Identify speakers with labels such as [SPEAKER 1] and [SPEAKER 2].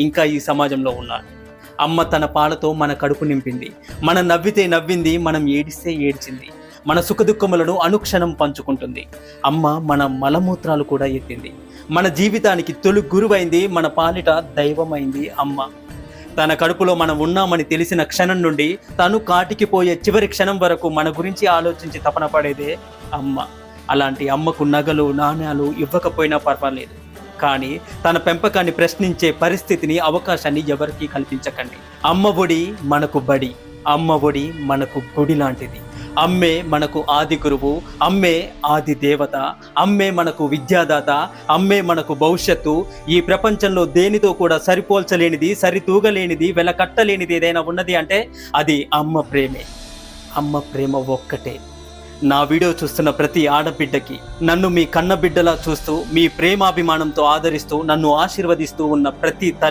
[SPEAKER 1] ఇంకా ఈ సమాజంలో ఉన్నాడు. అమ్మ తన పాలతో మన కడుపు నింపింది, మనం నవ్వితే నవ్వింది, మనం ఏడిస్తే ఏడ్చింది, మన సుఖదుఖములను అనుక్షణం పంచుకుంటుంది. అమ్మ మన మలమూత్రాలు కూడా ఎత్తింది, మన జీవితానికి తొలి గురువైంది, మన పాలిట దైవమైంది అమ్మ. తన కడుపులో మనం ఉన్నామని తెలిసిన క్షణం నుండి తను కాటికి పోయే చివరి క్షణం వరకు మన గురించి ఆలోచించి తపన పడేదే అమ్మ. అలాంటి అమ్మకు నగలు నాణ్యాలు ఇవ్వకపోయినా పర్వాలేదు, కానీ తన పెంపకాన్ని ప్రశ్నించే పరిస్థితిని అవకాశాన్ని ఎవరికీ కల్పించకండి. అమ్మ ఒడి మనకు బడి, అమ్మ ఒడి మనకు గుడి లాంటిది. అమ్మే మనకు ఆది గురువు, అమ్మే ఆది దేవత, అమ్మే మనకు విద్యాదాత, అమ్మే మనకు భవిష్యత్తు. ఈ ప్రపంచంలో దేనితో కూడా సరిపోల్చలేనిది, సరితూగలేనిది, వెలకట్టలేనిది ఏదైనా ఉన్నది అంటే అది అమ్మ ప్రేమే. అమ్మ ప్రేమ ఒక్కటే. నా వీడియో చూస్తున్న ప్రతి ఆడబిడ్డకి, నన్ను మీ కన్నబిడ్డలా చూస్తూ మీ ప్రేమాభిమానంతో ఆదరిస్తూ నన్ను ఆశీర్వదిస్తూ ఉన్న ప్రతి